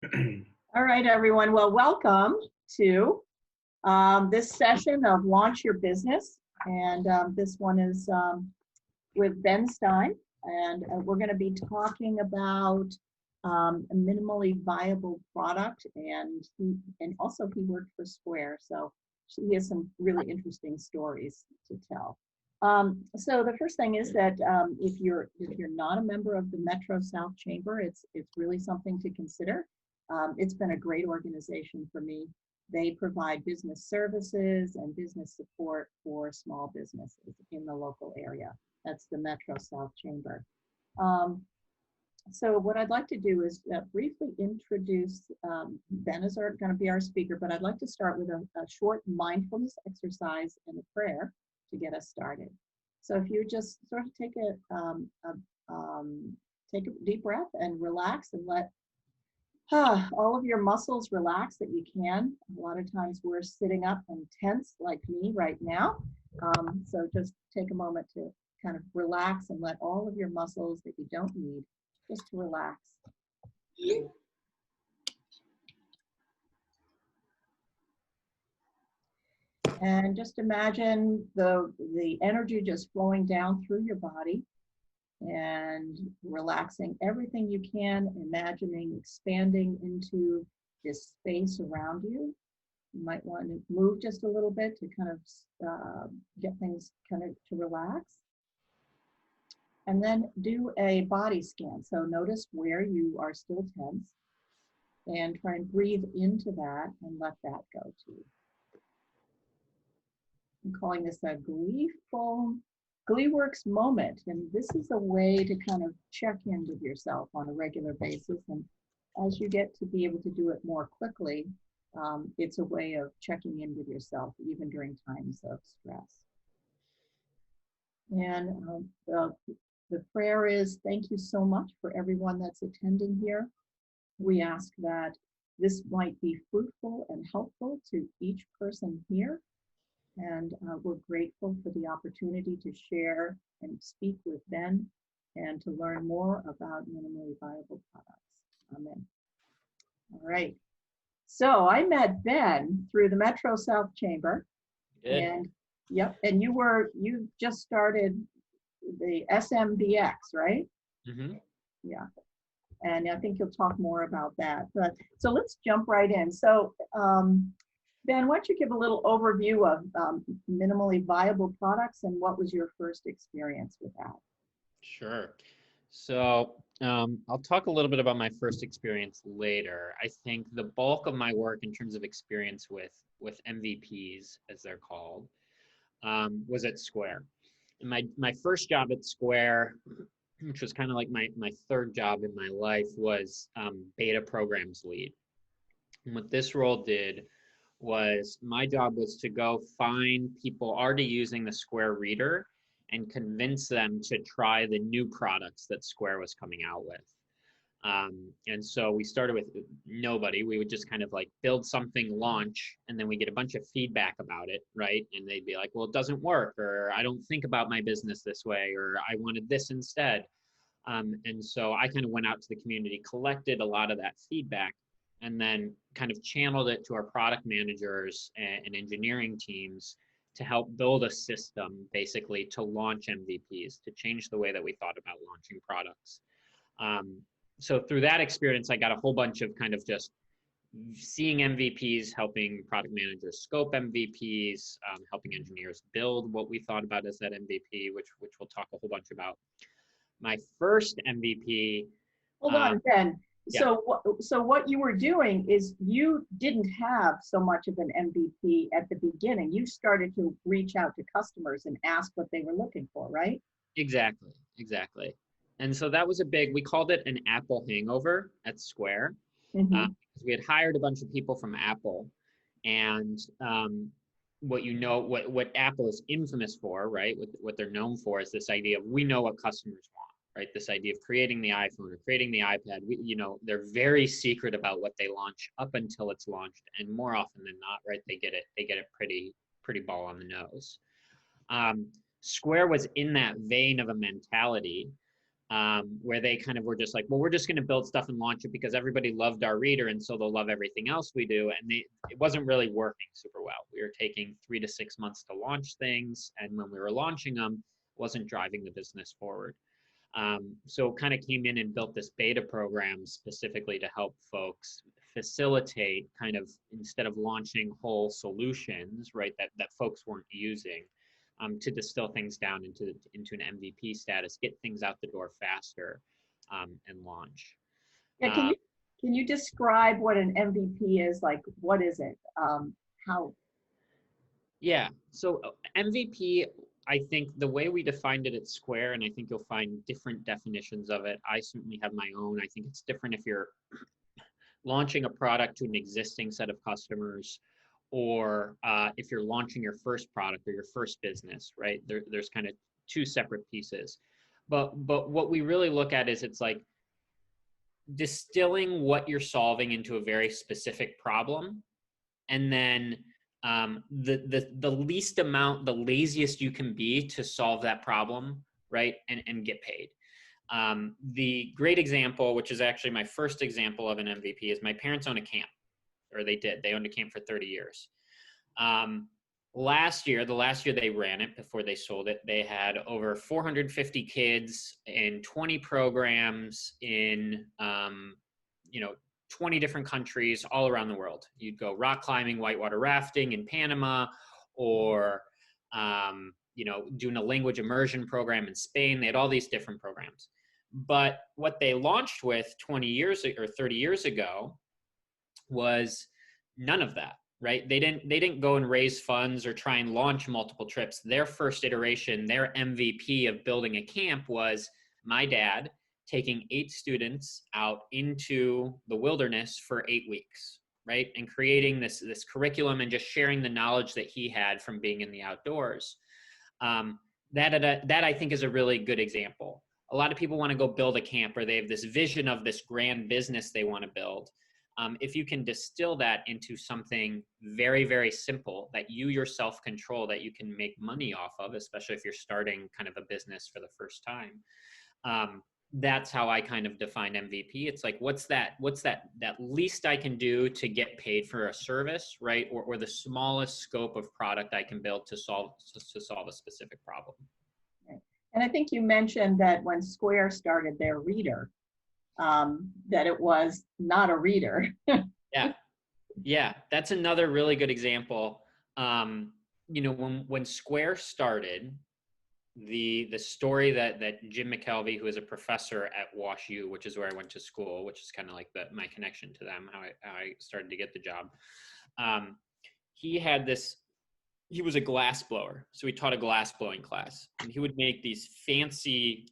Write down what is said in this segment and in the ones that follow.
All right, everyone. Well, welcome to this session of Launch Your Business. And this one is with Ben Stein. And we're going to be talking about a minimally viable product. And also he worked for Square. So he has some really interesting stories to tell. So the first thing is that if you're not a member of the Metro South Chamber, it's really something to consider. It's been a great organization for me. They provide business services and business support for small businesses in the local area. That's the Metro South Chamber. So what I'd like to do is briefly introduce, Ben is going to be our speaker, but I'd like to start with a short mindfulness exercise and a prayer to get us started. So if you just sort of take a deep breath and relax and let all of your muscles relax that you can. A lot of times we're sitting up and tense like me right now. So just take a moment to kind of relax and let all of your muscles that you don't need just to relax. And just imagine the energy just flowing down through your body and relaxing everything you can, imagining expanding into this space around you. You might want to move just a little bit to kind of get things kind of to relax. And then do a body scan. So notice where you are still tense and try and breathe into that and let that go too. I'm calling this a Gleeworks moment, and this is a way to kind of check in with yourself on a regular basis. And as you get to be able to do it more quickly, it's a way of checking in with yourself even during times of stress. And the prayer is, thank you so much for everyone that's attending here. We ask that this might be fruitful and helpful to each person here. And we're grateful for the opportunity to share and speak with Ben and to learn more about minimally viable products. Amen. All right. So I met Ben through the Metro South Chamber. Good. And yep, and you just started the SMBX, right? Mm-hmm. Yeah. And I think you'll talk more about that. But so let's jump right in. So Ben, why don't you give a little overview of minimally viable products and what was your first experience with that? Sure. So I'll talk a little bit about my first experience later. I think the bulk of my work in terms of experience with MVPs, as they're called, was at Square. And my first job at Square, which was kind of like my third job in my life, was beta programs lead. And what this role did was my job was to go find people already using the Square Reader and convince them to try the new products that Square was coming out with. And so we started with nobody. We would just kind of like build something, launch, and then we get a bunch of feedback about it, right? And they'd be like, well, it doesn't work, or I don't think about my business this way, or I wanted this instead. And so I kind of went out to the community, collected a lot of that feedback, and then kind of channeled it to our product managers and engineering teams to help build a system basically to launch MVPs, to change the way that we thought about launching products. So through that experience, I got a whole bunch of kind of just seeing MVPs, helping product managers scope MVPs, helping engineers build what we thought about as that MVP, which we'll talk a whole bunch about. My first MVP. Hold on, Ben. Yeah. So what you were doing is you didn't have so much of an MVP at the beginning. You started to reach out to customers and ask what they were looking for, right? Exactly. And so that was we called it an Apple hangover at Square. Mm-hmm. We had hired a bunch of people from Apple, and what Apple is infamous for, right? What they're known for is this idea of we know what customers want. Right, this idea of creating the iPhone or creating the iPad, they're very secret about what they launch up until it's launched, and more often than not, right, they get it pretty ball on the nose. Square was in that vein of a mentality, where they kind of were just like, well, we're just going to build stuff and launch it because everybody loved our reader, and so they'll love everything else we do. And it wasn't really working super well. We were taking 3 to 6 months to launch things, and when we were launching them, it wasn't driving the business forward. So kind of came in and built this beta program specifically to help folks facilitate kind of, instead of launching whole solutions, right, that folks weren't using, to distill things down into an MVP status, get things out the door faster, and launch. Yeah, can you describe what an MVP is? Like, what is it? How? Yeah, so MVP, I think the way we defined it at Square, and I think you'll find different definitions of it. I certainly have my own. I think it's different if you're launching a product to an existing set of customers, or if you're launching your first product or your first business, right? There's kind of two separate pieces. But what we really look at is, it's like distilling what you're solving into a very specific problem, and then the least amount, the laziest you can be to solve that problem, right? And get paid. The great example, which is actually my first example of an MVP, is my parents own a camp, or they did. They owned a camp for 30 years. The last year they ran it before they sold it, they had over 450 kids in 20 programs in, 20 different countries all around the world. You'd go rock climbing, whitewater rafting in Panama, or, doing a language immersion program in Spain. They had all these different programs. But what they launched with 20 years or 30 years ago was none of that, right? They didn't go and raise funds or try and launch multiple trips. Their first iteration, their MVP of building a camp, was my dad taking 8 students out into the wilderness for 8 weeks, right? And creating this curriculum and just sharing the knowledge that he had from being in the outdoors. That I think is a really good example. A lot of people want to go build a camp, or they have this vision of this grand business they want to build. If you can distill that into something very, very simple that you yourself control, that you can make money off of, especially if you're starting kind of a business for the first time, that's how I kind of define MVP. It's like, what's that least I can do to get paid for a service, right? Or the smallest scope of product I can build to solve a specific problem. And I think you mentioned that when Square started their reader, that it was not a reader. Yeah, that's another really good example. When Square started, the story that Jim McKelvey, who is a professor at Wash U, which is where I went to school, which is kind of like my connection to them, how I started to get the job. He was a glass blower, so he taught a glass blowing class, and he would make these fancy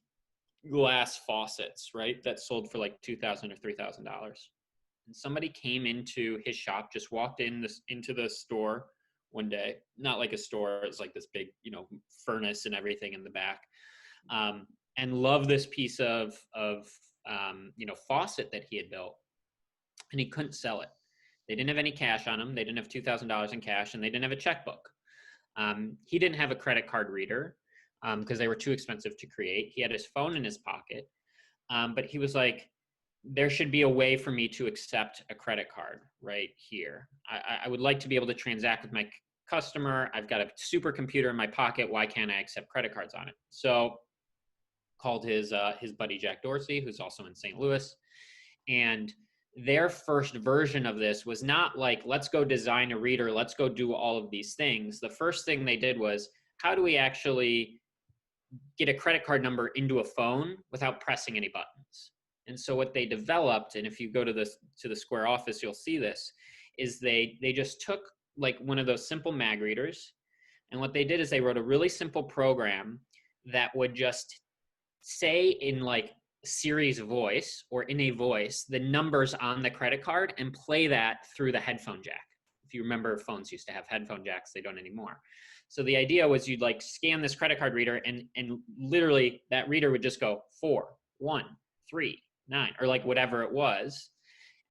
glass faucets, right, that sold for like $2,000 or $3,000. And somebody came into his shop, just walked into the store one day, not like a store, it's like this big, furnace and everything in the back, and loved this piece of faucet that he had built, and he couldn't sell it. They didn't have any cash on him. They didn't have $2,000 in cash, and they didn't have a checkbook. He didn't have a credit card reader because they were too expensive to create. He had his phone in his pocket, but he was like, there should be a way for me to accept a credit card right here. I would like to be able to transact with my customer. I've got a supercomputer in my pocket. Why can't I accept credit cards on it? So called his buddy Jack Dorsey, who's also in St. Louis. And their first version of this was not like, let's go design a reader, let's go do all of these things. The first thing they did was, how do we actually get a credit card number into a phone without pressing any buttons? And so what they developed, and if you go to the Square office, you'll see this, is they just took like one of those simple mag readers, and what they did is they wrote a really simple program that would just say in like Siri's voice or in a voice the numbers on the credit card and play that through the headphone jack. If you remember, phones used to have headphone jacks, they don't anymore. So the idea was you'd like scan this credit card reader, and literally that reader would just go 4, 1, 3, 9, or like whatever it was.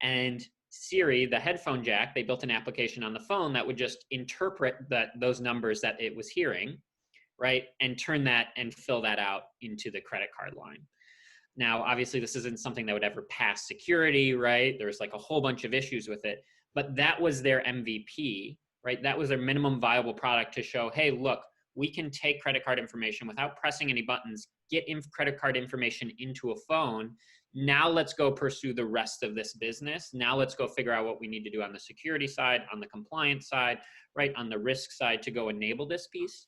And Siri, the headphone jack, they built an application on the phone that would just interpret those numbers that it was hearing, right, and turn that and fill that out into the credit card line. Now, obviously, this isn't something that would ever pass security, right? There's like a whole bunch of issues with it, but that was their MVP, right? That was their minimum viable product to show, hey, look, we can take credit card information without pressing any buttons, get credit card information into a phone. Now let's go pursue the rest of this business. Now let's go figure out what we need to do on the security side, on the compliance side, right? On the risk side to go enable this piece.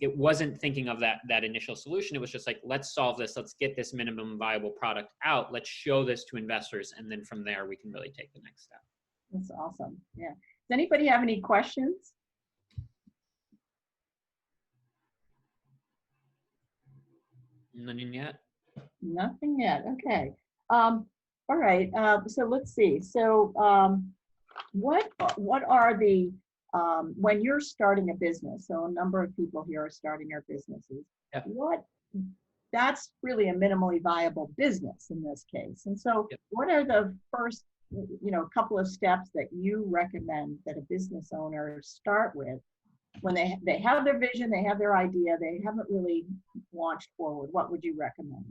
It wasn't thinking of that initial solution. It was just like, let's solve this. Let's get this minimum viable product out. Let's show this to investors. And then from there, we can really take the next step. That's awesome. Yeah. Does anybody have any questions? Nothing yet? Nothing yet. Okay. All right. So let's see. So what are the, when you're starting a business, so a number of people here are starting their businesses, Yep. That's really a minimally viable business in this case. And so Yep. what are the first, couple of steps that you recommend that a business owner start with when they have their vision, they have their idea, they haven't really launched forward? What would you recommend?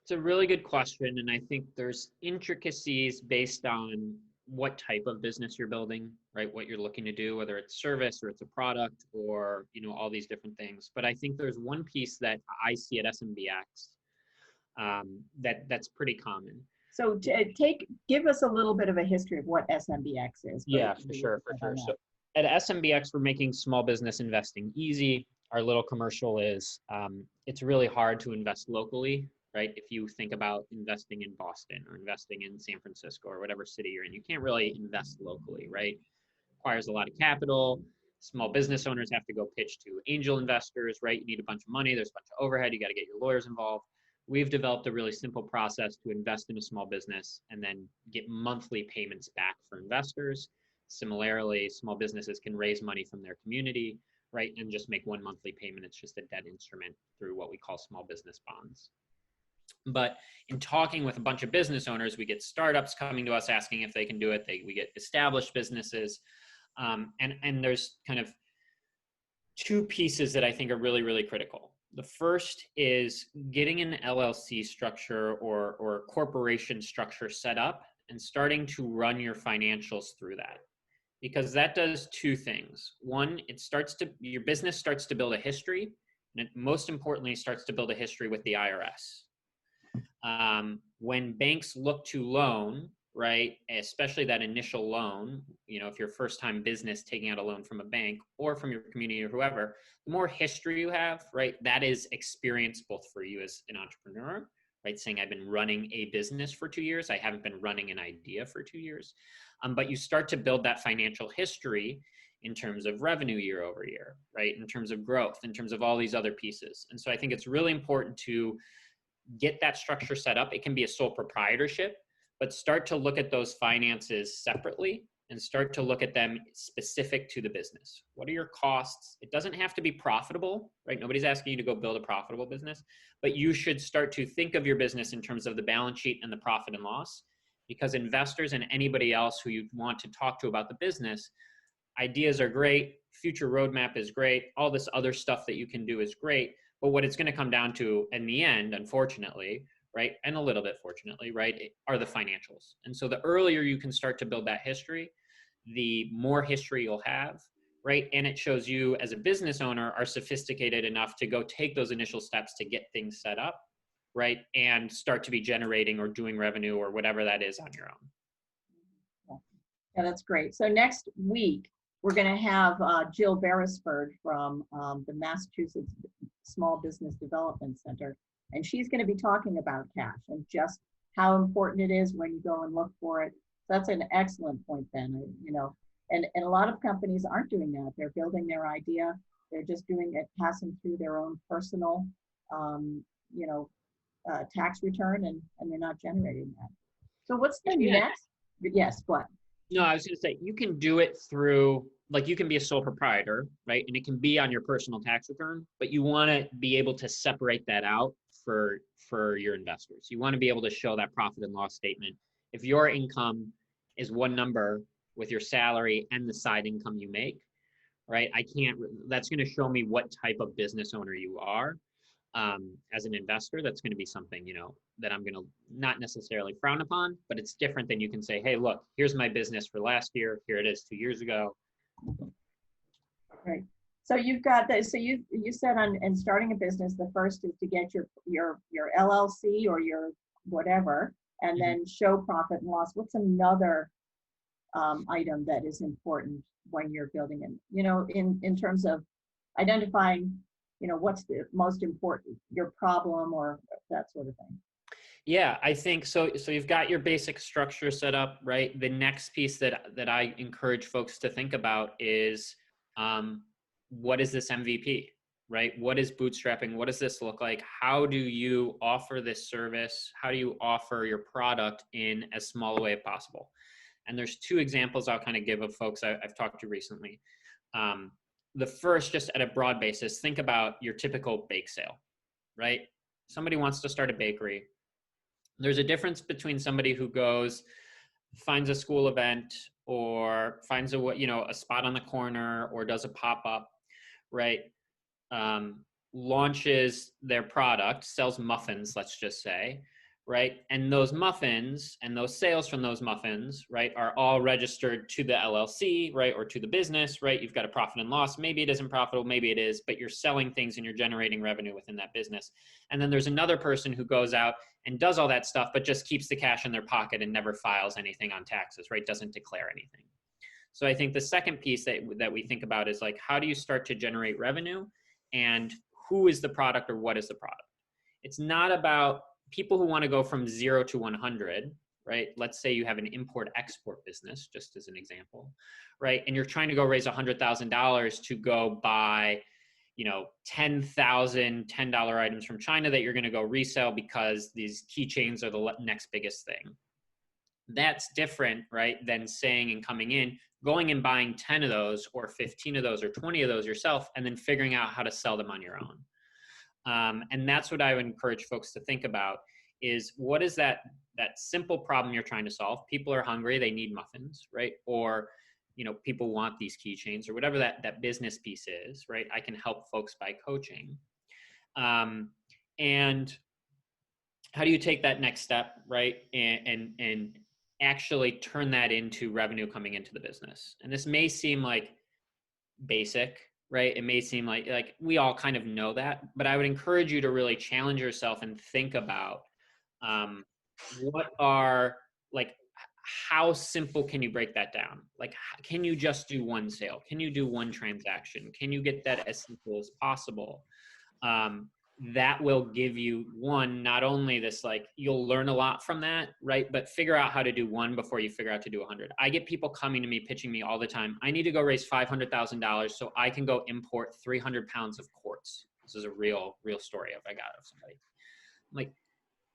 It's a really good question. And I think there's intricacies based on what type of business you're building, right? What you're looking to do, whether it's service or it's a product or, all these different things. But I think there's one piece that I see at SMBX that's pretty common. So give us a little bit of a history of what SMBX is. Yeah, for sure. So at SMBX, we're making small business investing easy. Our little commercial is, it's really hard to invest locally, right? If you think about investing in Boston or investing in San Francisco or whatever city you're in, you can't really invest locally, right? Requires a lot of capital. Small business owners have to go pitch to angel investors, right? You need a bunch of money. There's a bunch of overhead. You got to get your lawyers involved. We've developed a really simple process to invest in a small business and then get monthly payments back for investors. Similarly, small businesses can raise money from their community, right? And just make one monthly payment. It's just a debt instrument through what we call small business bonds. But in talking with a bunch of business owners, we get startups coming to us asking if they can do it. We get established businesses. And there's kind of two pieces that I think are really, really critical. The first is getting an LLC structure or corporation structure set up and starting to run your financials through that. Because that does two things. One, your business starts to build a history, and it most importantly starts to build a history with the IRS. When banks look to loan, right, especially that initial loan, if you're first time business taking out a loan from a bank or from your community or whoever, the more history you have, right, that is experience both for you as an entrepreneur, right, saying I've been running a business for 2 years, I haven't been running an idea for 2 years. But you start to build that financial history in terms of revenue year over year, right, in terms of growth, in terms of all these other pieces. And so I think it's really important to get that structure set up. It can be a sole proprietorship, but start to look at those finances separately and start to look at them specific to the business. What are your costs? It doesn't have to be profitable, right? Nobody's asking you to go build a profitable business, but you should start to think of your business in terms of the balance sheet and the profit and loss, because investors and anybody else who you want to talk to about the business, ideas are great, future roadmap is great, all this other stuff that you can do is great, but what it's going to come down to in the end, unfortunately, right, and a little bit fortunately, right, are the financials. And so the earlier you can start to build that history, the more history you'll have, right, and it shows you as a business owner are sophisticated enough to go take those initial steps to get things set up, right, and start to be generating or doing revenue or whatever that is on your own. Yeah, that's great. So next week, we're going to have Jill Beresford from the Massachusetts Small Business Development Center, and she's going to be talking about cash and just how important it is when you go and look for it. So that's an excellent point, Ben. And a lot of companies aren't doing that. They're building their idea. They're just doing it, passing through their own personal, tax return, and they're not generating that. So what's the next? Yes, what? No, I was going to say, you can do it through, like, you can be a sole proprietor, right? And it can be on your personal tax return, but you want to be able to separate that out for your investors. You want to be able to show that profit and loss statement. If your income is one number with your salary and the side income you make, right? That's going to show me what type of business owner you are. As an investor, that's going to be something, that I'm going to not necessarily frown upon, but it's different than you can say, hey, look, here's my business for last year. Here it is 2 years ago. Right. So you've got that. So you said in starting a business, the first is to get your LLC or your whatever, and then show profit and loss. What's another item that is important when you're building it? In terms of identifying, what's the most important, your problem or that sort of thing. Yeah, I think so. So you've got your basic structure set up, right? The next piece that I encourage folks to think about is, what is this MVP, right? What is bootstrapping? What does this look like? How do you offer this service? How do you offer your product in as small a way as possible? And there's two examples I'll kind of give of folks I've talked to recently. The first, just at a broad basis, think about your typical bake sale, right? Somebody wants to start a bakery. There's a difference between somebody who goes, finds a school event or finds a spot on the corner or does a pop-up, right? Launches their product, sells muffins, let's just say, right? And those muffins and those sales from those muffins, right, are all registered to the LLC, right, or to the business, right? You've got a profit and loss. Maybe it isn't profitable, maybe it is, but you're selling things and you're generating revenue within that business. And then there's another person who goes out and does all that stuff, but just keeps the cash in their pocket and never files anything on taxes, right? Doesn't declare anything. So I think the second piece that we think about is like, how do you start to generate revenue and who is the product or what is the product? It's not about people who want to go from 0 to 100, right? Let's say you have an import-export business, just as an example, right? And you're trying to go raise $100,000 to go buy, 10,000 $10 items from China that you're going to go resell because these keychains are the next biggest thing. That's different, right, than saying and coming in, going and buying 10 of those or 15 of those or 20 of those yourself, and then figuring out how to sell them on your own. And that's what I would encourage folks to think about is what is that simple problem you're trying to solve? People are hungry, they need muffins, right? Or, people want these keychains or whatever that business piece is, right? I can help folks by coaching. And how do you take that next step, right? And actually turn that into revenue coming into the business? And this may seem like basic, right? It may seem like we all kind of know that, but I would encourage you to really challenge yourself and think about how simple can you break that down? Like, can you just do one sale? Can you do one transaction? Can you get that as simple as possible? That will give you not only this, you'll learn a lot from that, right? But figure out how to do one before you figure out to do 100. I get people coming to me, pitching me all the time. I need to go raise $500,000 so I can go import 300 pounds of quartz. This is a real story I got of somebody.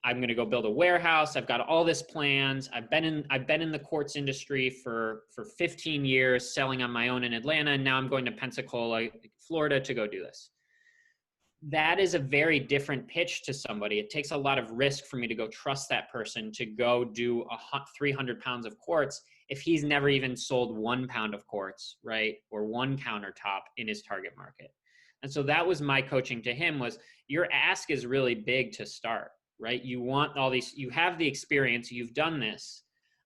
I'm going to go build a warehouse. I've got all this plans. I've been in the quartz industry for 15 years, selling on my own in Atlanta. And now I'm going to Pensacola, Florida to go do this. That is a very different pitch to somebody. It takes a lot of risk for me to go trust that person to go do 300 pounds of quartz if he's never even sold 1 pound of quartz, right? Or one countertop in his target market. And so that was my coaching to him was your ask is really big to start, right? You want all these, you have the experience, you've done this,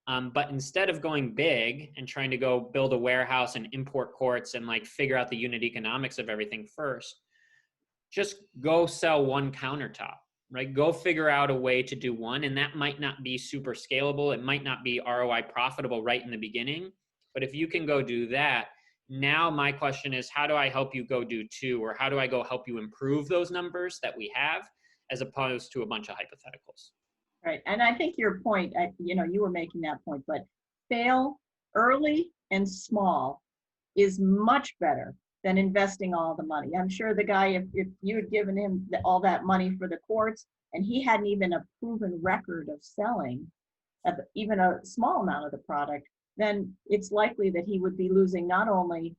but instead of going big and trying to go build a warehouse and import quartz and figure out the unit economics of everything first, just go sell one countertop, right? Go figure out a way to do one. And that might not be super scalable. It might not be ROI profitable right in the beginning. But if you can go do that, now my question is, how do I help you go do 2? Or how do I go help you improve those numbers that we have as opposed to a bunch of hypotheticals? Right. And I think your point, you were making that point, but fail early and small is much better than investing all the money. I'm sure the guy, if you had given him all that money for the quartz and he hadn't even a proven record of selling even a small amount of the product, then it's likely that he would be losing not only,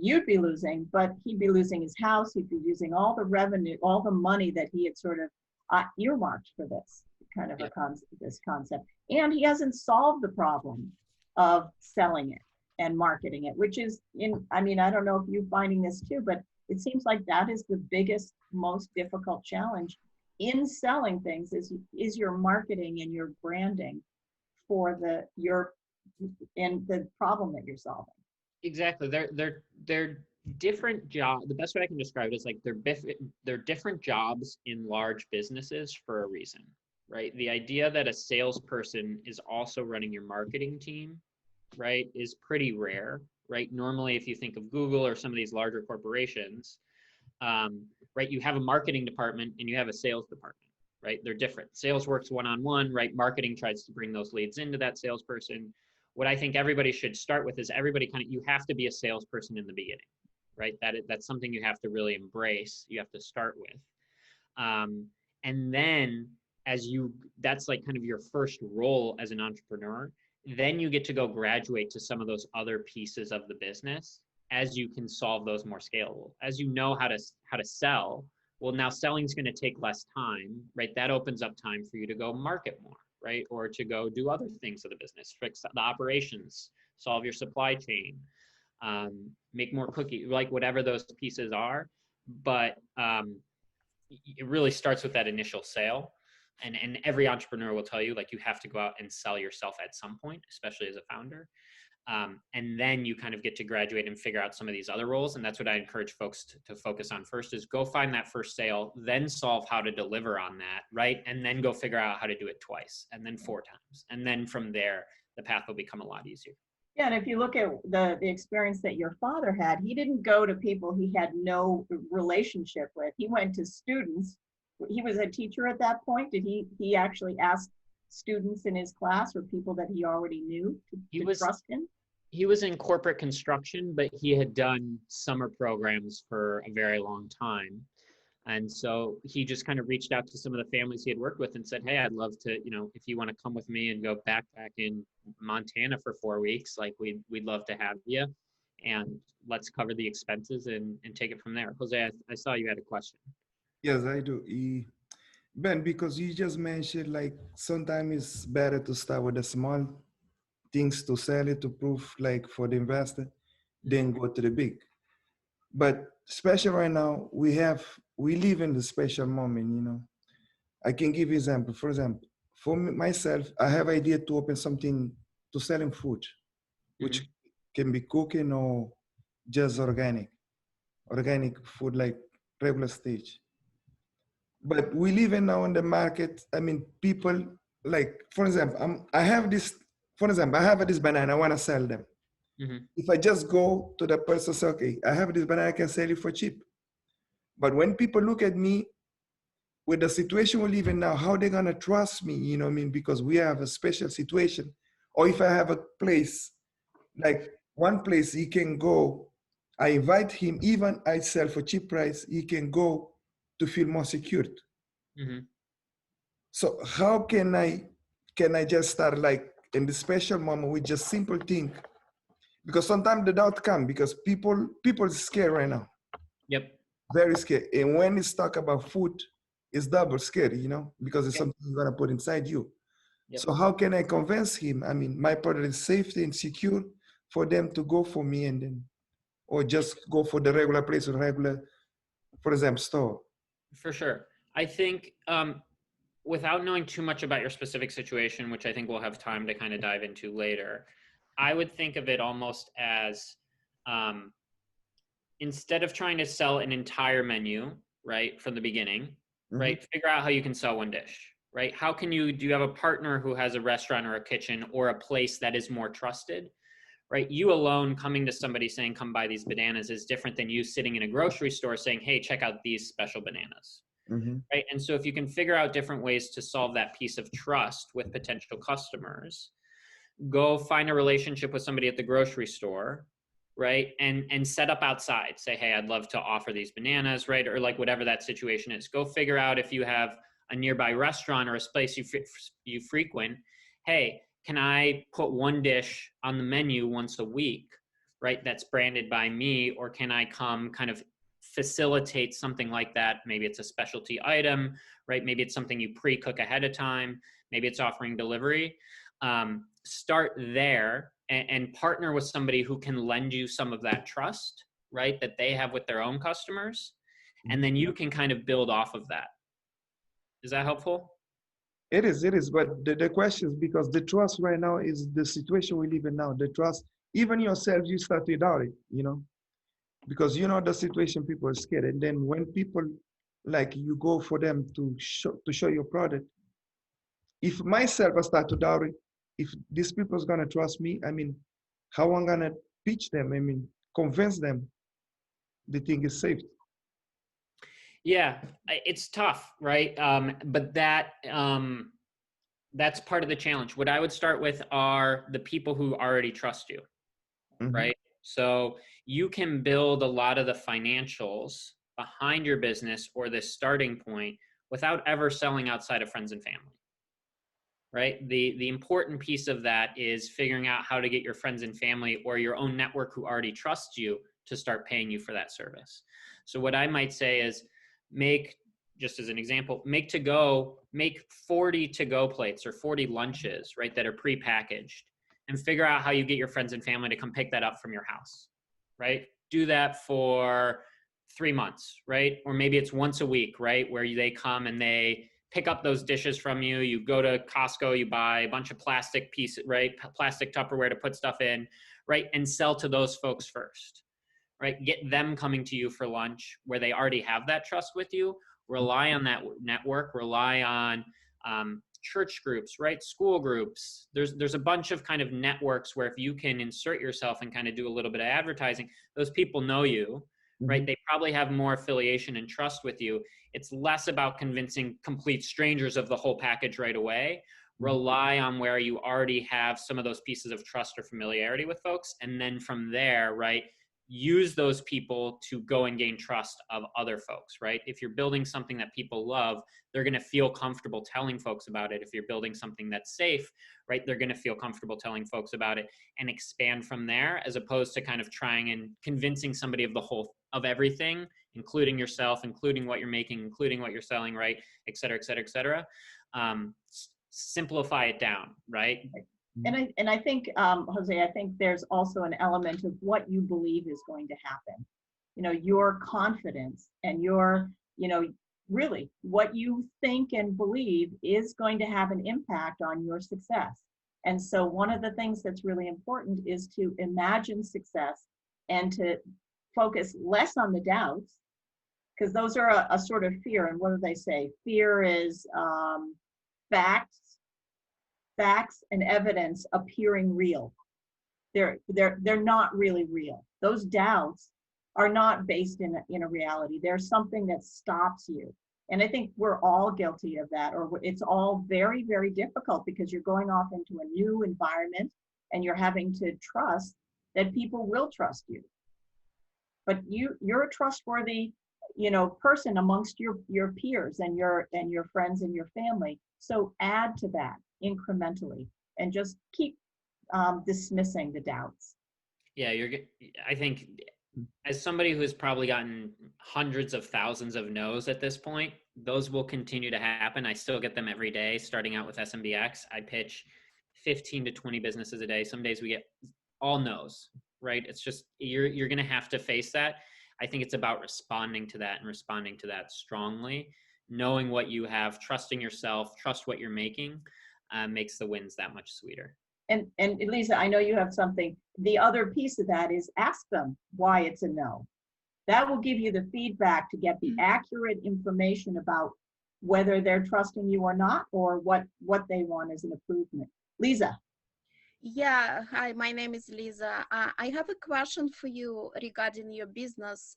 you'd be losing, but he'd be losing his house. He'd be losing all the revenue, all the money that he had sort of earmarked for this kind of this concept. And he hasn't solved the problem of selling it and marketing it, which is I don't know if you're finding this too, but it seems like that is the biggest, most difficult challenge in selling things is your marketing and your branding for the problem that you're solving. Exactly. They're different job. The best way I can describe it is like they're different jobs in large businesses for a reason, right? The idea that a salesperson is also running your marketing team, right, is pretty rare, right? Normally, if you think of Google or some of these larger corporations, right, you have a marketing department and you have a sales department, right? They're different. Sales works one-on-one, right? Marketing tries to bring those leads into that salesperson. What I think everybody should start with is everybody you have to be a salesperson in the beginning, right? That's something you have to really embrace. You have to start with. And then that's like kind of your first role as an entrepreneur. Then you get to go graduate to some of those other pieces of the business as you can solve those more scalable. As you know how to sell, well, now selling is going to take less time, right? That opens up time for you to go market more, right? Or to go do other things of the business, fix the operations, solve your supply chain, make more cookies, like whatever those pieces are. But it really starts with that initial sale. And every entrepreneur will tell you, like, you have to go out and sell yourself at some point, especially as a founder. And then you kind of get to graduate and figure out some of these other roles. And that's what I encourage folks to focus on first is go find that first sale, then solve how to deliver on that, right? And then go figure out how to do it twice and then 4 times. And then from there, the path will become a lot easier. Yeah, and if you look at the experience that your father had, he didn't go to people he had no relationship with. He went to students. He was a teacher at that point. Did he actually ask students in his class or people that he already knew to trust him? He was in corporate construction, but he had done summer programs for a very long time. And so he just kind of reached out to some of the families he had worked with and said, hey, I'd love to, if you want to come with me and go backpack in Montana for 4 weeks, like we'd love to have you. And let's cover the expenses and take it from there. Jose, I saw you had a question. Yes, I do. Ben, because you just mentioned like sometimes it's better to start with the small things to sell it to prove like for the investor, then go to the big. But especially right now, we live in the special moment. I can give you example. For example, for me, myself, I have idea to open something to selling food, which can be cooking or just organic food like regular stage. But we live in now in the market. I mean, people like, for example, I have this banana, I want to sell them. If I just go to the person, say, okay, I have this banana, I can sell it for cheap. But when people look at me with the situation we live in now, how they gonna trust me? You know what I mean? Because we have a special situation. Or if I have a place, like one place he can go, I invite him, even I sell for cheap price, he can go to feel more secured. So how can I just start like in the special moment with just simple thing? Because sometimes the doubt come because people scared right now. Yep. Very scared. And when it's talk about food, it's double scared, because it's something you're gonna put inside you. Yep. So how can I convince him? I mean, my product is safety and secure for them to go for me and then, or just go for the regular place or regular, for example, store. For sure. I think without knowing too much about your specific situation, which I think we'll have time to kind of dive into later, I would think of it almost as instead of trying to sell an entire menu, right, from the beginning, right, figure out how you can sell one dish, right? Do you have a partner who has a restaurant or a kitchen or a place that is more trusted, right? You alone coming to somebody saying, come buy these bananas is different than you sitting in a grocery store saying, hey, check out these special bananas, right? And so if you can figure out different ways to solve that piece of trust with potential customers, go find a relationship with somebody at the grocery store, right? And set up outside, say, hey, I'd love to offer these bananas, right? Or like whatever that situation is. Go figure out if you have a nearby restaurant or a place you frequent. Hey, can I put one dish on the menu once a week, right? That's branded by me, or can I come kind of facilitate something like that? Maybe it's a specialty item, right? Maybe it's something you pre-cook ahead of time. Maybe it's offering delivery. Start there and partner with somebody who can lend you some of that trust, right, that they have with their own customers. And then you can kind of build off of that. Is that helpful? It is. But the question is because the trust right now is the situation we live in now. The trust, even yourself, you start without it, because the situation, people are scared. And then when people like you go for them to show your product, if myself I start to doubt it, if these people's gonna trust me, I mean, how I'm gonna pitch them? I mean, convince them the thing is safe. Yeah, it's tough, right? But that's part of the challenge. What I would start with are the people who already trust you, right? So you can build a lot of the financials behind your business or the starting point without ever selling outside of friends and family, right? The important piece of that is figuring out how to get your friends and family or your own network who already trusts you to start paying you for that service. So what I might say is just as an example, make 40 to-go plates or 40 lunches, right, that are pre-packaged, and figure out how you get your friends and family to come pick that up from your house, right? Do that for 3 months, right? Or maybe it's once a week, right, where they come and they pick up those dishes from you. You go to Costco, you buy a bunch of plastic pieces, right, plastic Tupperware to put stuff in, right, and sell to those folks first, right? Get them coming to you for lunch where they already have that trust with you. Rely on that network, rely on church groups, right? School groups. There's a bunch of kind of networks where if you can insert yourself and kind of do a little bit of advertising, those people know you, right? They probably have more affiliation and trust with you. It's less about convincing complete strangers of the whole package right away. Rely on where you already have some of those pieces of trust or familiarity with folks. And then from there, right, use those people to go and gain trust of other folks, right? If you're building something that people love, they're going to feel comfortable telling folks about it. If you're building something that's safe, right, they're going to feel comfortable telling folks about it and expand from there, as opposed to kind of trying and convincing somebody of everything, including yourself, including what you're making, including what you're selling, right, et cetera, et cetera, et cetera. Simplify it down, right? And I think, Jose, I think there's also an element of what you believe is going to happen. Your confidence and your, really what you think and believe is going to have an impact on your success. And so one of the things that's really important is to imagine success and to focus less on the doubts, because those are a sort of fear. And what do they say? Fear is facts and evidence appearing real. They're not really real. Those doubts are not based in a reality. There's something that stops you. And I think we're all guilty of that, or it's all very, very difficult because you're going off into a new environment and you're having to trust that people will trust you. But you're a trustworthy, person amongst your peers and your friends and your family. So add to that incrementally and just keep dismissing the doubts. Yeah, I think as somebody who has probably gotten hundreds of thousands of no's at this point, those will continue to happen. I still get them every day. Starting out with SMBX, I pitch 15 to 20 businesses a day. Some days we get all no's, right? It's just, you're going to have to face that. I think it's about responding to that and responding to that strongly, knowing what you have, trusting yourself, trust what you're making, makes the wins that much sweeter. And Lisa, I know you have something. The other piece of that is ask them why it's a no. That will give you the feedback to get the accurate information about whether they're trusting you or not, or what they want as an improvement. Lisa. Yeah, hi, my name is Lisa. I have a question for you regarding your business.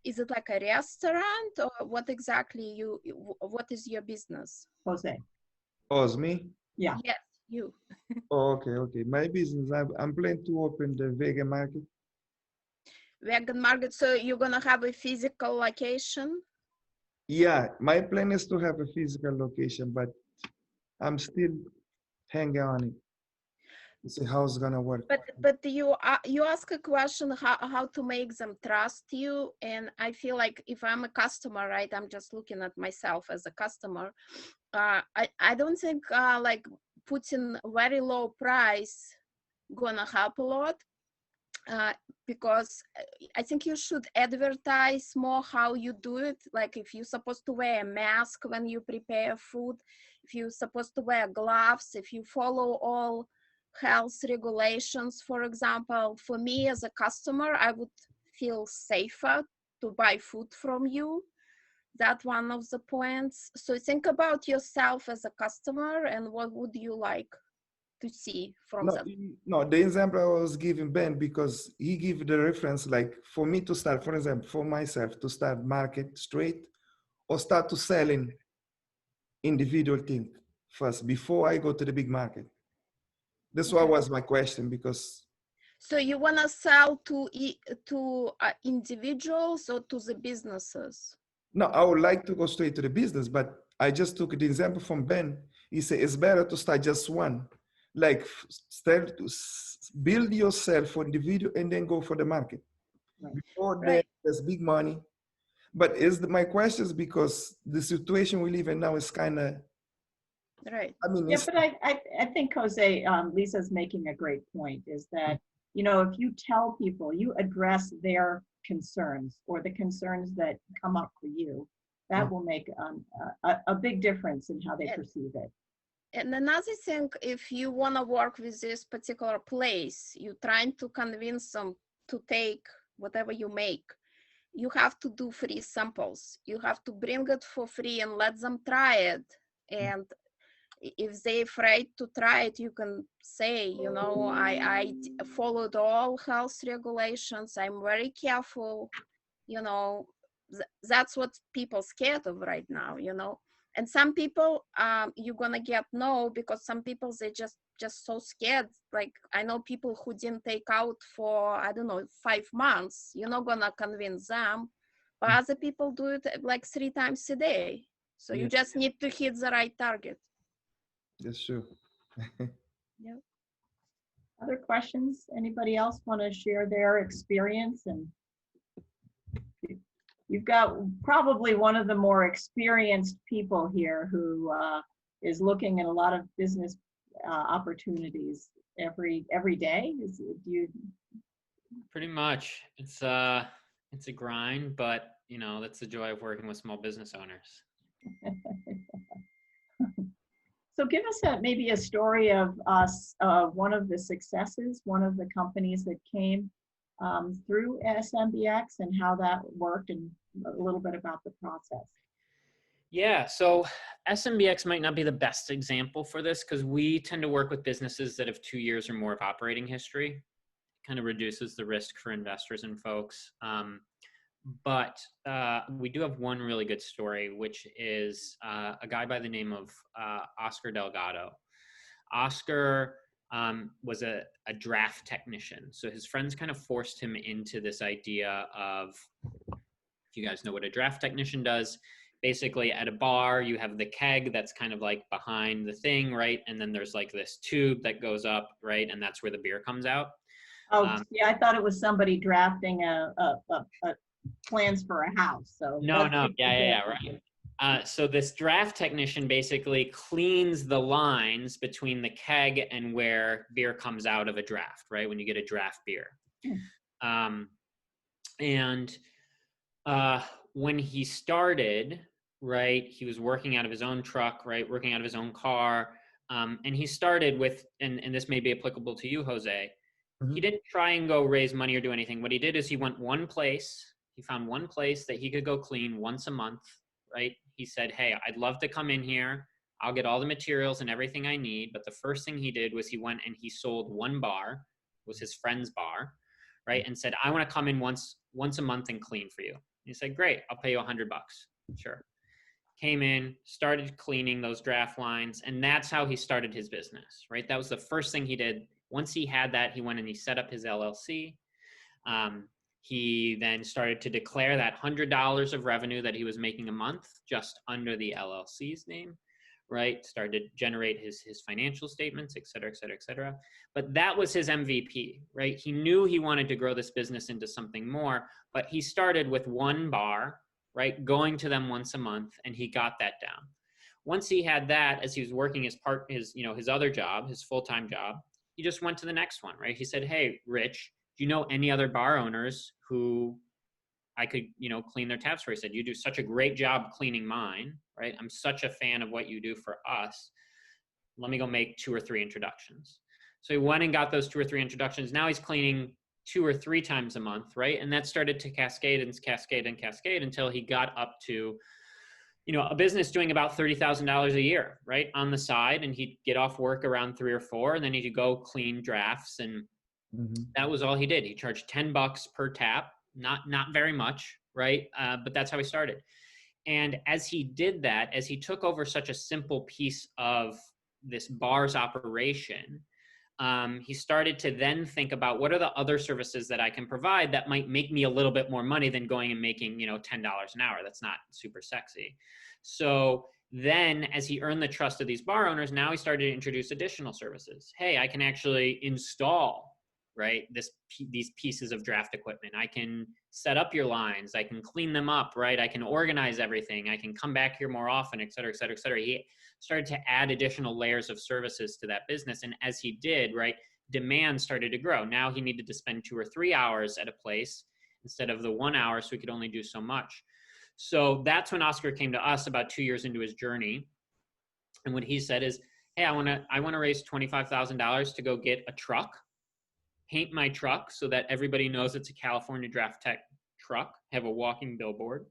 Is it like a restaurant, or what exactly what is your business? Jose. Oh, it's me? Yeah. Yes, you. Oh, okay. My business, I'm planning to open the vegan market. Vegan market, so you're gonna have a physical location? Yeah, my plan is to have a physical location, but I'm still hanging on it to see how it's gonna work. But you ask a question how to make them trust you, and I feel like if I'm a customer, right, I'm just looking at myself as a customer. I don't think like putting very low price gonna help a lot. because I think you should advertise more how you do it. Like if you're supposed to wear a mask when you prepare food, if you're supposed to wear gloves, if you follow all health regulations, for example. For me as a customer, I would feel safer to buy food from you. That one of the points. So think about yourself as a customer and what would you like to see from No, that. no, the example I was giving Ben, because he gave the reference, like for me to start, for example, for myself to start market straight or start to selling individual thing first before I go to the big market. That's what Okay. was my question, because So you want to sell to individuals or to the businesses? no, I would like to go straight to the business, but I just took the example from Ben. He said it's better to start just one, like start to build yourself for individual and then go for the market. Right. Before then, Right. there's big money. But my question is because the situation we live in now is kind of, Right. I mean, Yeah, it's but I think Jose, Lisa's making a great point, is that, you know, if you tell people, you address their concerns or the concerns that come up for you, that will make a big difference in how they Yeah. perceive it. And another thing, if you want to work with this particular place, you're trying to convince them to take whatever you make, you have to do free samples. You have to bring it for free and let them try it. And if they're afraid to try it, you can say, you know, I followed all health regulations. I'm very careful. You know, that's what people scared of right now, you know. And some people, you're gonna get no, because some people, they just so scared. Like I know people who didn't take out for, I don't know, 5 months. You're not gonna convince them. But other people do it like 3 times a day. So you yeah, just need to hit the right target. that's true. Yeah. Other questions? Anybody else want to share their experience? And you've got probably one of the more experienced people here who is looking at a lot of business opportunities every day. Do you? Pretty much. It's a grind, but you know, that's the joy of working with small business owners. So give us maybe a story of one of the successes, one of the companies that came through SMBX and how that worked, and a little bit about the process. Yeah, so SMBX might not be the best example for this because we tend to work with businesses that have 2 years or more of operating history. Kind of reduces the risk for investors and folks. But we do have one really good story, which is a guy by the name of Oscar Delgado. Oscar was a draft technician. So his friends kind of forced him into this idea of, if you guys know what a draft technician does, basically at a bar, you have the keg that's kind of like behind the thing, right? And then there's like this tube that goes up, right? And that's where the beer comes out. Oh, yeah, I thought it was somebody drafting a plans for a house. So No, right. So this draft technician basically cleans the lines between the keg and where beer comes out of a draft, right? When you get a draft beer. And when he started, right, he was working out of his own truck, right, working out of his own car. And he started with, and this may be applicable to you, Jose, he didn't try and go raise money or do anything. What he did is he went one place, he found one place that he could go clean once a month, right? He said, hey, I'd love to come in here. I'll get all the materials and everything I need. But the first thing he did was he went and he sold one bar, it was his friend's bar, right? And said, I want to come in once a month and clean for you. He said, great, I'll pay you $100. Sure. Came in, started cleaning those draft lines, and that's how he started his business, right? That was the first thing he did. Once he had that, he went and he set up his LLC. He then started to declare that $100 of revenue that he was making a month just under the LLC's name, right? Started to generate his financial statements, et cetera, et cetera, et cetera. But that was his MVP, right? He knew he wanted to grow this business into something more, but he started with one bar, right? Going to them once a month, and he got that down. Once he had that, as he was working his other job, his full-time job, he just went to the next one, right? He said, hey, Rich, do you know any other bar owners who I could, clean their taps for? He said, you do such a great job cleaning mine, right? I'm such a fan of what you do for us. Let me go make 2 or 3 introductions. So he went and got those 2 or 3 introductions. Now he's cleaning 2 or 3 times a month, right? And that started to cascade and cascade and cascade until he got up to, a business doing about $30,000 a year, right, on the side. And he'd get off work around 3 or 4, and then he'd go clean drafts. And that was all he did. He charged $10 per tap, not very much, right? But that's how he started. And as he did that, as he took over such a simple piece of this bar's operation, he started to then think about what are the other services that I can provide that might make me a little bit more money than going and making, $10 an hour. That's not super sexy. So then as he earned the trust of these bar owners, now he started to introduce additional services. Hey, I can actually install, right, these pieces of draft equipment. I can set up your lines. I can clean them up, right? I can organize everything. I can come back here more often, et cetera, et cetera, et cetera. He started to add additional layers of services to that business. And as he did, right, demand started to grow. Now he needed to spend 2 or 3 hours at a place instead of the 1 hour, so he could only do so much. So that's when Oscar came to us about 2 years into his journey. And what he said is, hey, I want to raise $25,000 to go get a truck, paint my truck so that everybody knows it's a California Draft Tech truck, have a walking billboard,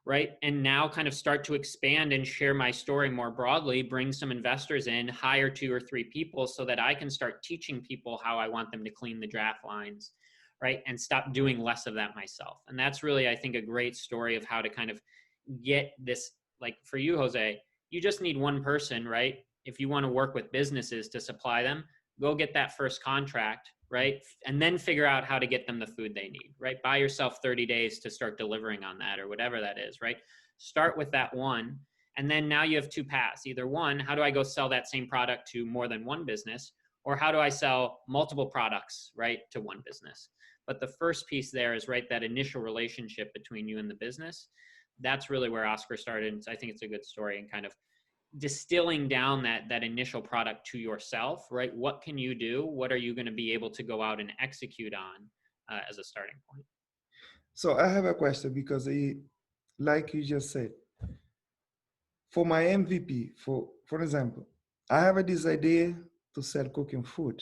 right? And now kind of start to expand and share my story more broadly, bring some investors in, hire 2 or 3 people so that I can start teaching people how I want them to clean the draft lines, right? And stop doing less of that myself. And that's really, I think, a great story of how to kind of get this, like for you, Jose, you just need one person, right? If you want to work with businesses to supply them, go get that first contract, right? And then figure out how to get them the food they need, right? Buy yourself 30 days to start delivering on that or whatever that is, right? Start with that one. And then now you have 2 paths. Either one, how do I go sell that same product to more than one business? Or how do I sell multiple products, right, to one business? But the first piece there is, right, that initial relationship between you and the business. That's really where Oscar started. And so I think it's a good story and kind of distilling down that initial product to yourself, right? What can you do? What are you going to be able to go out and execute on as a starting point? So I have a question because like you just said, for my MVP, for example, I have this idea to sell cooking food.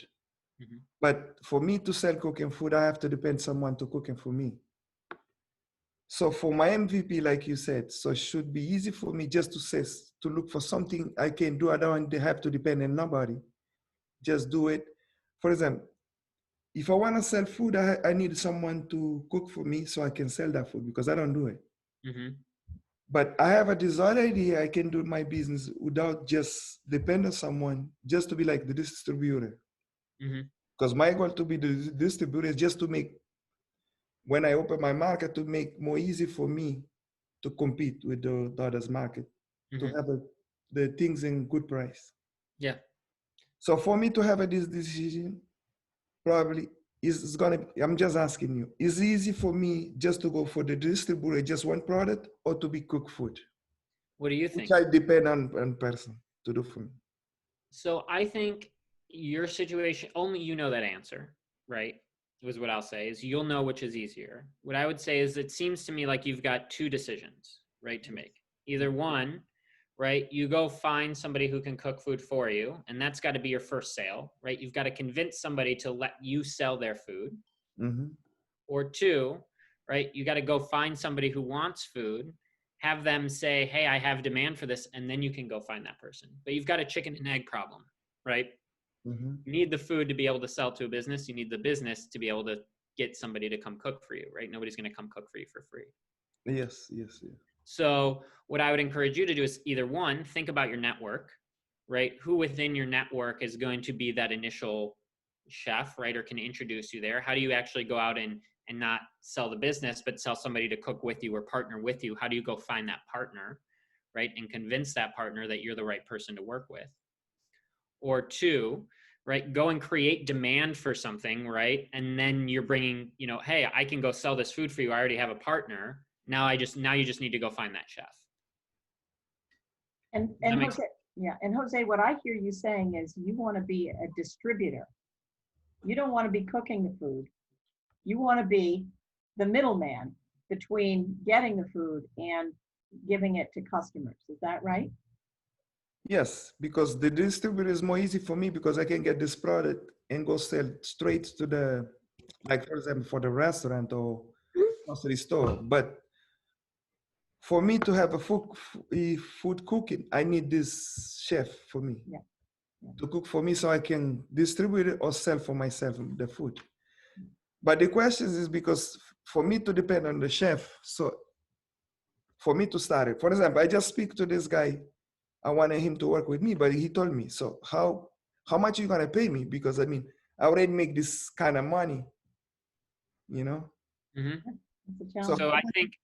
But for me to sell cooking food, I have to depend someone to cooking for me. So for my MVP, like you said, so it should be easy for me just to look for something I can do. I don't have to depend on nobody. Just do it. For example, if I want to sell food, I need someone to cook for me so I can sell that food because I don't do it. But I have this other idea. I can do my business without just depend on someone, just to be like the distributor. Because my goal to be the distributor is just to make, when I open my market, to make more easy for me to compete with the others market, to have the things in good price. Yeah. So for me to have this decision, probably is gonna, I'm just asking you, is it easy for me just to go for the distributor, just one product, or to be cook food? What do you think? Which I depend on person to do for me. So I think your situation, only you know that answer, right? Was what I'll say is you'll know which is easier. What I would say is it seems to me like you've got 2 decisions, right, to make. Either one, right, you go find somebody who can cook food for you, and that's got to be your first sale, right? You've got to convince somebody to let you sell their food. Or 2, right, you got to go find somebody who wants food, have them say, hey, I have demand for this, and then you can go find that person. But you've got a chicken and egg problem, right? You need the food to be able to sell to a business. You need the business to be able to get somebody to come cook for you, right? Nobody's going to come cook for you for free. Yes. So what I would encourage you to do is either one, think about your network, right? Who within your network is going to be that initial chef, right? Or can introduce you there? How do you actually go out and not sell the business, but sell somebody to cook with you or partner with you? How do you go find that partner, right? And convince that partner that you're the right person to work with. Or 2, right, go and create demand for something, right? And then you're bringing, hey, I can go sell this food for you. I already have a partner. Now you just need to go find that chef. And Jose, and Jose, what I hear you saying is you want to be a distributor. You don't want to be cooking the food. you want to be the middleman between getting the food and giving it to customers. Is that right? Yes, because the distributor is more easy for me because I can get this product and go sell straight to the, like for example, for the restaurant or grocery store. But for me to have a food cooking, I need this chef for me Yeah, yeah. to cook for me so I can distribute it or sell for myself the food. But the question is because for me to depend on the chef, so for me to start it, for example, I just speak to this guy. I wanted him to work with me, but he told me, so how much are you gonna pay me? Because I mean, I already make this kind of money, you know? Mhm. It's a So challenge. So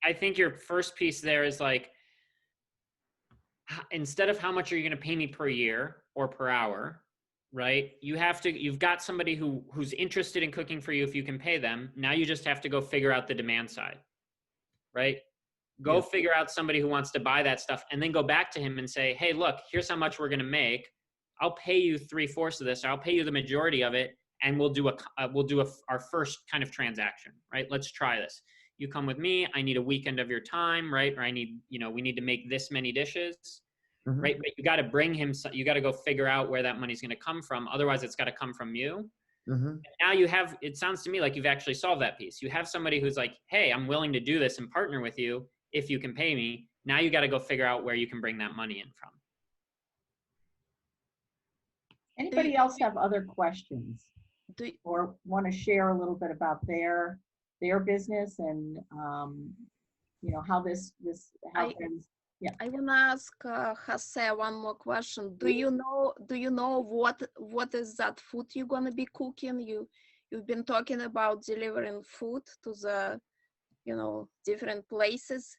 I think your first piece there is like, instead of how much are you going to pay me per year or per hour, right? You've got somebody who's interested in cooking for you if you can pay them. Now you just have to go figure out the demand side, right? Go Yes. figure out somebody who wants to buy that stuff and then go back to him and say, hey, look, here's how much we're going to make. I'll pay you 3/4 of this. Or I'll pay you the majority of it. And we'll do our first kind of transaction, right? Let's try this. You come with me. I need a weekend of your time, right? Or I need, we need to make this many dishes, Mhm. right? But you got to bring him, you got to go figure out where that money's going to come from. Otherwise, it's got to come from you. Mhm. Now you have, it sounds to me like you've actually solved that piece. You have somebody who's like, hey, I'm willing to do this and partner with you if you can pay me. Now you got to go figure out where you can bring that money in from. Anybody else have other questions Do, or want to share a little bit about their business and how this happens? Yeah. I want to ask Jose one more question. Do you know what is that food you're gonna be cooking? You've been talking about delivering food to the different places.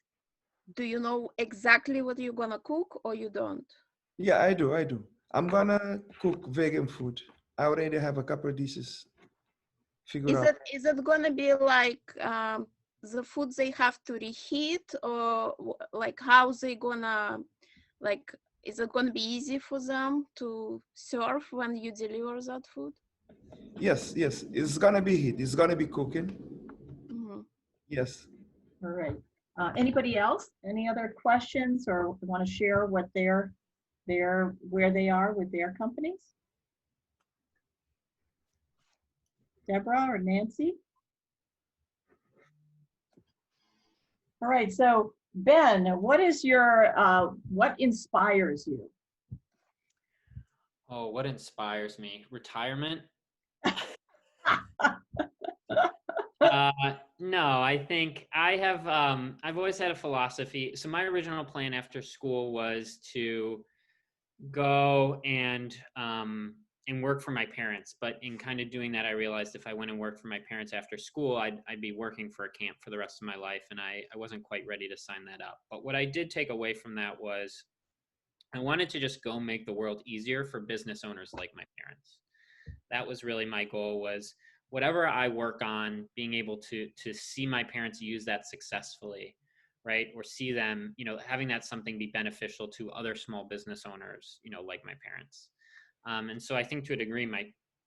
Do you know exactly what you're gonna cook or you don't? Yeah, I do. I'm gonna cook vegan food. I already have a couple of dishes figured out. Is it gonna be like the food they have to reheat, or like how they gonna, like, is it gonna be easy for them to serve when you deliver that food? Yes, it's gonna be heat. It's gonna be cooking. Mhm. Yes. All right. Anybody else? Any other questions or want to share what where they are with their companies? Deborah or Nancy? All right. So Ben, what is what inspires you? Oh, what inspires me? Retirement? No, I think I've always had a philosophy. So my original plan after school was to go and work for my parents. But in kind of doing that, I realized if I went and worked for my parents after school, I'd be working for a camp for the rest of my life. And I wasn't quite ready to sign that up. But what I did take away from that was I wanted to just go make the world easier for business owners like my parents. That was really my goal, was whatever I work on, being able to see my parents use that successfully, right? Or see them, having that something be beneficial to other small business owners, like my parents. And so I think to a degree,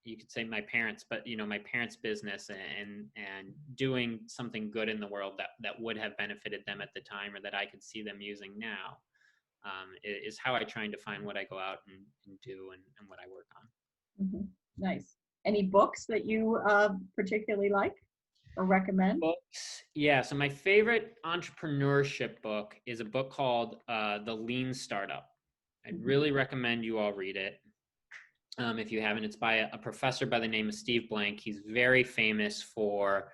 you could say my parents, but my parents' business and doing something good in the world that would have benefited them at the time, or that I could see them using now, is how I try and define what I go out and do and what I work on. Mm-hmm. Nice. Any books that you particularly like or recommend? Books. Yeah. So my favorite entrepreneurship book is a book called The Lean Startup. I'd really recommend you all read it. If you haven't, it's by a professor by the name of Steve Blank. He's very famous for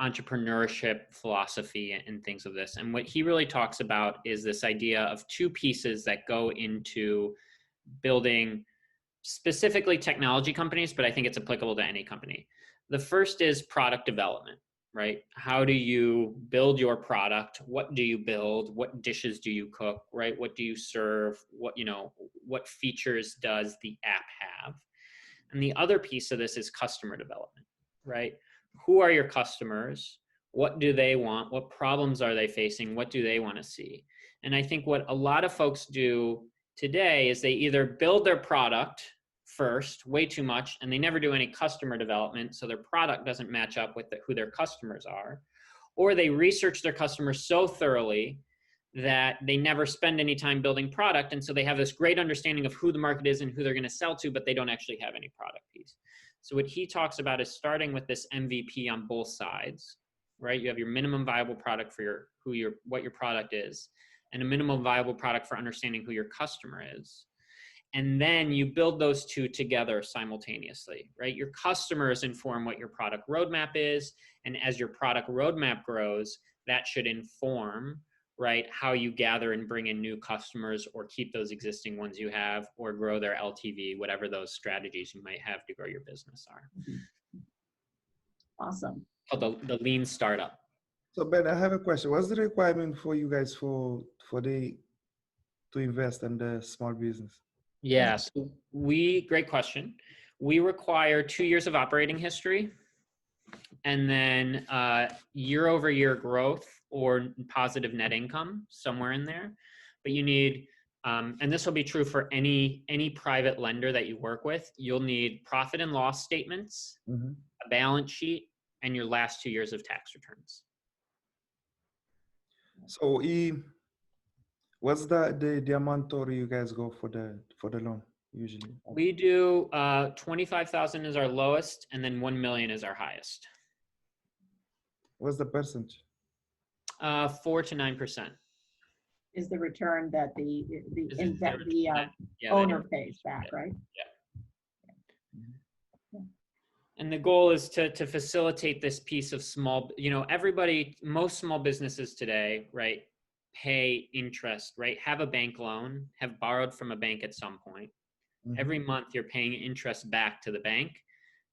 entrepreneurship philosophy and things of this. And what he really talks about is this idea of two pieces that go into building specifically technology companies, but I think it's applicable to any company. The first is product development, right? How do you build your product? What do you build? What dishes do you cook, right? What do you serve? What features does the app have? And the other piece of this is customer development, right? Who are your customers? What do they want? What problems are they facing? What do they want to see? And I think what a lot of folks do today is they either build their product first, way too much, and they never do any customer development, so their product doesn't match up with who their customers are. Or they research their customers so thoroughly that they never spend any time building product, and so they have this great understanding of who the market is and who they're going to sell to, but they don't actually have any product piece. So what he talks about is starting with this MVP on both sides, right? You have your minimum viable product for what your product is, and a minimum viable product for understanding who your customer is. And then you build those two together simultaneously, right? Your customers inform what your product roadmap is, and as your product roadmap grows, that should inform, right, how you gather and bring in new customers or keep those existing ones you have or grow their LTV, whatever those strategies you might have to grow your business are. Awesome. Called the lean startup. So Ben, I have a question. What's the requirement for you guys to invest in the small business? Yeah, so great question. We require 2 years of operating history and then year-over-year growth or positive net income, somewhere in there. But you need, and this will be true for any private lender that you work with, you'll need profit and loss statements, a balance sheet, and your last 2 years of tax returns. So what's the amount or you guys go for the loan usually? We do 25,000 is our lowest, and then 1 million is our highest. What's the percentage? 4 to 9%. Is the return that the Yeah, owner pays back, right? And the goal is to facilitate this piece of small, most small businesses today, right, pay interest, right, have a bank loan, have borrowed from a bank at some point. Every month you're paying interest back to the bank,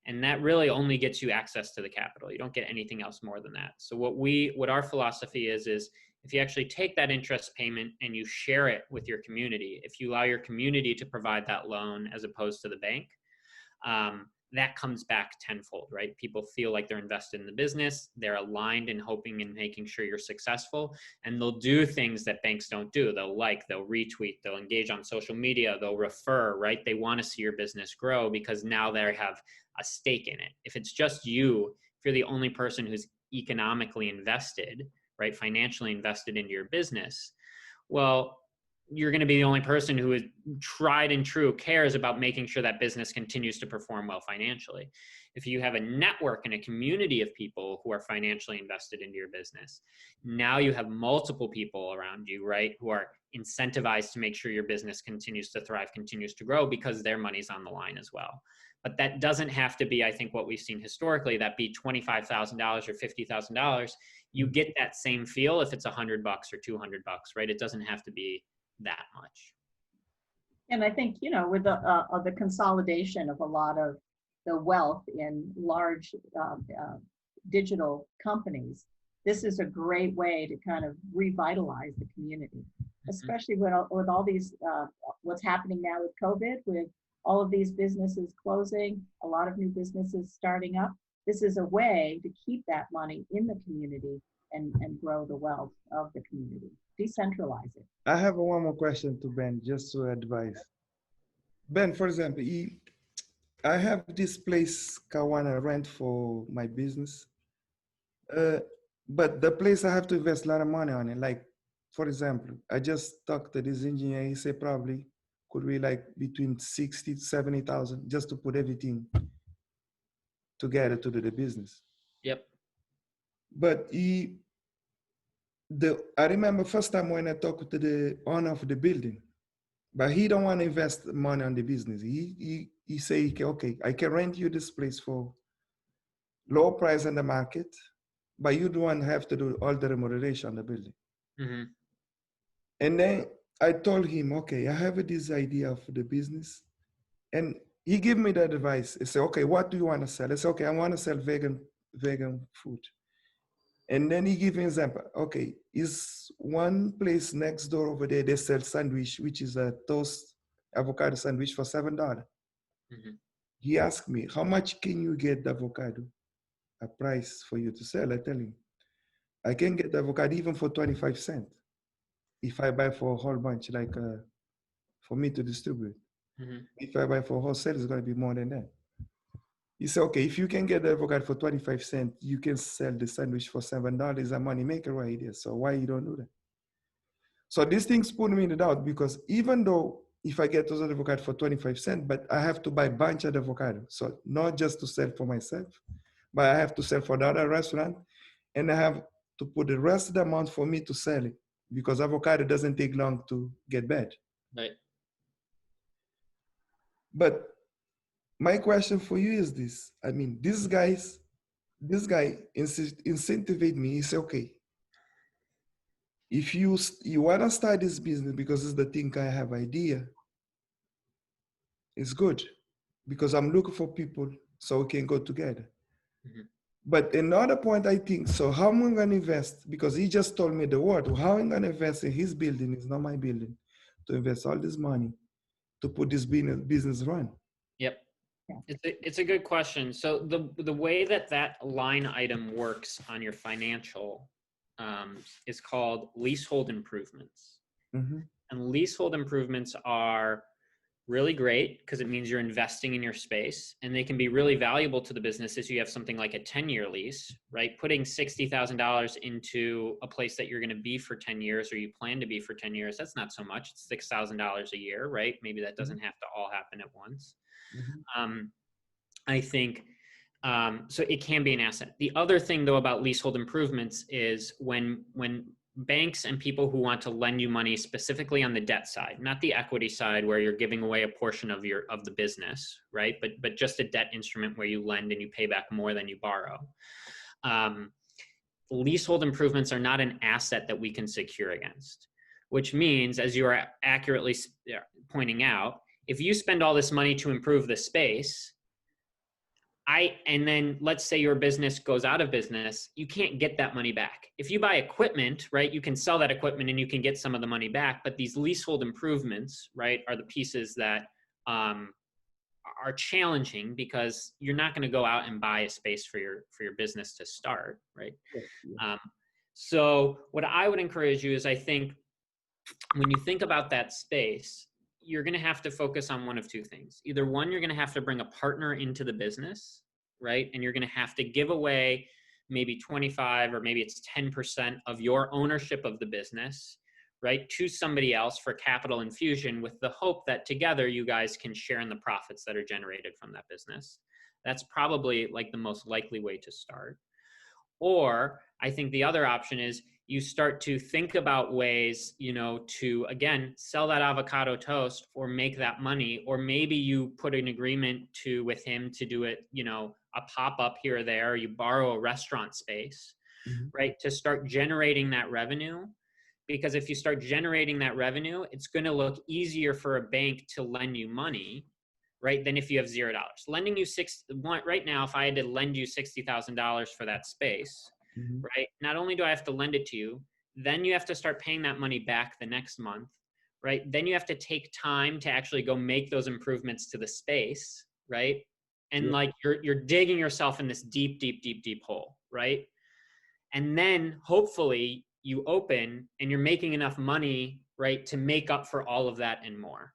and that really only gets you access to the capital. You don't get anything else more than that. So what our philosophy is if you actually take that interest payment and you share it with your community, if you allow your community to provide that loan as opposed to the bank, that comes back tenfold, right? People feel like they're invested in the business. They're aligned and hoping and making sure you're successful. And they'll do things that banks don't do. They'll retweet, they'll engage on social media, they'll refer, right? They want to see your business grow because now they have a stake in it. If it's just you, if you're the only person who's economically invested, right, financially invested into your business, well, you're going to be the only person who is tried and true cares about making sure that business continues to perform well financially. If you have a network and a community of people who are financially invested into your business, now you have multiple people around you, right, who are incentivized to make sure your business continues to thrive, continues to grow because their money's on the line as well. But that doesn't have to be, I think, what we've seen historically, that be $25,000 or $50,000. You get that same feel if it's $100 or $200, right? It doesn't have to be that much. And I think, with the consolidation of a lot of the wealth in large digital companies, this is a great way to kind of revitalize the community, especially with all these, what's happening now with COVID, with all of these businesses closing, a lot of new businesses starting up. This is a way to keep that money in the community and grow the wealth of the community. Decentralize it. I have one more question to Ben, just to advise. Ben, for example, I have this place I want to rent for my business, but the place I have to invest a lot of money on it. Like, for example, I just talked to this engineer. He said probably could be like between 60 to 70,000 just to put everything together to do the business. Yep. But I remember first time when I talked to the owner of the building, but he don't want to invest money on the business. He say, okay, I can rent you this place for low price in the market, but you don't have to do all the remoderation on the building. And then I told him, okay, I have this idea of the business. And he gave me the advice. He said, okay, what do you want to sell? I said, okay, I want to sell vegan food. And then he gave me an example. Okay, is one place next door over there, they sell sandwich, which is a toast avocado sandwich for $7. He asked me, how much can you get the avocado? A price for you to sell. I tell him, I can get the avocado even for 25 cents if I buy for a whole bunch, like for me to distribute. Mhm. If I buy for wholesale, it's going to be more than that. He said, okay, if you can get the avocado for 25 cents, you can sell the sandwich for $7. A money maker right there. So why you don't do that? So these things put me in the doubt, because even though if I get those avocado for 25 cents, but I have to buy a bunch of avocado. So not just to sell for myself, but I have to sell for the other restaurant, and I have to put the rest of the amount for me to sell it, because avocado doesn't take long to get bad. Right. But my question for you is this. I mean, this guy incentivate me. He said, okay, if you want to start this business because it's the thing I have idea, it's good, because I'm looking for people so we can go together. Mhm. But another point, I think, so how am I going to invest? Because he just told me the word. How am I going to invest in his building? It's not my building. To invest all this money to put this business run. Yep. Yeah. It's a good question. So the way that line item works on your financial is called leasehold improvements. Mm-hmm. And leasehold improvements are really great because it means you're investing in your space, and they can be really valuable to the business if you have something like a 10-year lease, right? Putting $60,000 into a place that you're going to be for 10 years, or you plan to be for 10 years, that's not so much. It's $6,000 a year, right? Maybe that doesn't have to all happen at once. Mm-hmm. I think so it can be an asset. The other thing though about leasehold improvements is when banks and people who want to lend you money specifically on the debt side, not the equity side where you're giving away a portion of the business, right? But just a debt instrument where you lend and you pay back more than you borrow. Leasehold improvements are not an asset that we can secure against, which means, as you are accurately pointing out, if you spend all this money to improve the space, and then let's say your business goes out of business, you can't get that money back. If you buy equipment, right, you can sell that equipment and you can get some of the money back, but these leasehold improvements, right, are the pieces that are challenging because you're not going to go out and buy a space for your business to start, right? Yeah. So what I would encourage you is, I think when you think about that space, you're going to have to focus on one of two things. Either one, you're going to have to bring a partner into the business, right? And you're going to have to give away maybe 25 or maybe it's 10% of your ownership of the business, right, to somebody else for capital infusion, with the hope that together you guys can share in the profits that are generated from that business. That's probably like the most likely way to start. Or I think the other option is you start to think about ways, to, again, sell that avocado toast or make that money, or maybe you put an agreement with him to do it, a pop-up here or there, you borrow a restaurant space, Mm-hmm. right, to start generating that revenue. Because if you start generating that revenue, it's going to look easier for a bank to lend you money, right, than if you have $0. Lending you right now, if I had to lend you $60,000 for that space, Mm-hmm. right, not only do I have to lend it to you, then you have to start paying that money back the next month, right? Then you have to take time to actually go make those improvements to the space, right? And Yeah. like you're digging yourself in this deep, deep, deep, deep hole, right? And then hopefully you open and you're making enough money, right, to make up for all of that and more.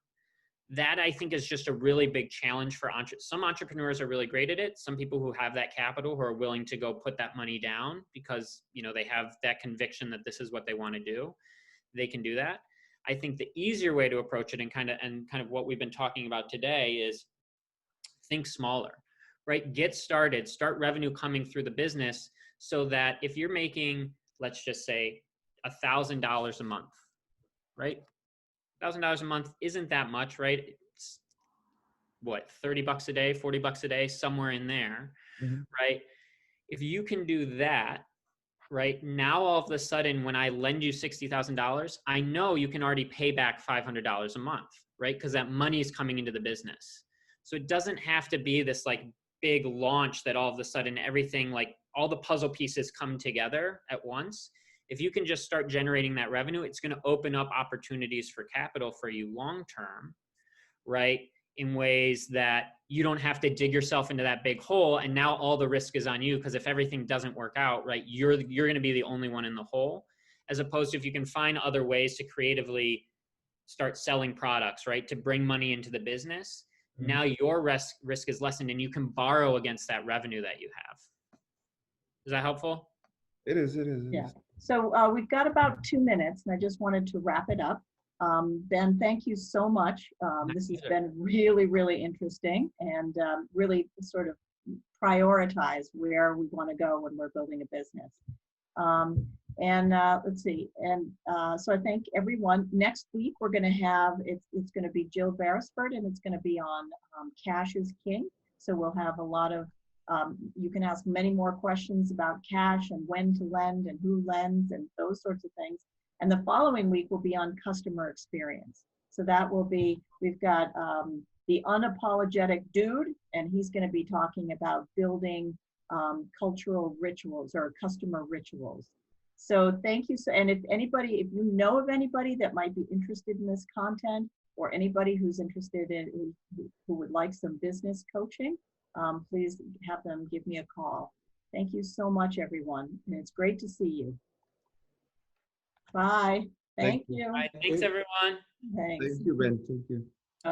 That, I think, is just a really big challenge for some entrepreneurs are really great at it. Some people who have that capital, who are willing to go put that money down because, they have that conviction that this is what they want to do, they can do that. I think the easier way to approach it and kind of what we've been talking about today is think smaller, right? Get started, start revenue coming through the business, so that if you're making, let's just say, $1,000 a month, right? $1,000 a month isn't that much, right? It's what, $30 a day, $40 a day, somewhere in there, Mm-hmm. right? If you can do that, right, now all of a sudden, when I lend you $60,000, I know you can already pay back $500 a month, right? Because that money is coming into the business. So it doesn't have to be this like big launch that all of a sudden everything, like all the puzzle pieces come together at once. If you can just start generating that revenue, it's going to open up opportunities for capital for you long-term, right? In ways that you don't have to dig yourself into that big hole. And now all the risk is on you, because if everything doesn't work out, right, you're going to be the only one in the hole, as opposed to if you can find other ways to creatively start selling products, right, to bring money into the business, now your risk is lessened and you can borrow against that revenue that you have. Is that helpful? It is, it is. It Yeah. is. So we've got about 2 minutes, and I just wanted to wrap it up. Ben, thank you so much. This has been really, really interesting, and really sort of prioritize where we want to go when we're building a business. Let's see. So I thank everyone. Next week, we're going to have, it's going to be Jill Beresford, and it's going to be on Cash is King. So we'll have a lot of, you can ask many more questions about cash and when to lend and who lends and those sorts of things. And the following week will be on customer experience. So that will be, we've got the unapologetic dude, and he's going to be talking about building cultural rituals or customer rituals. So thank you. So, and if anybody, if you know of anybody that might be interested in this content, or anybody who's interested in, who would like some business coaching, please have them give me a call. Thank you so much, everyone. And it's great to see you. Bye. Thank you. All right, thanks, everyone. Thanks. Thank you, Ben. Thank you.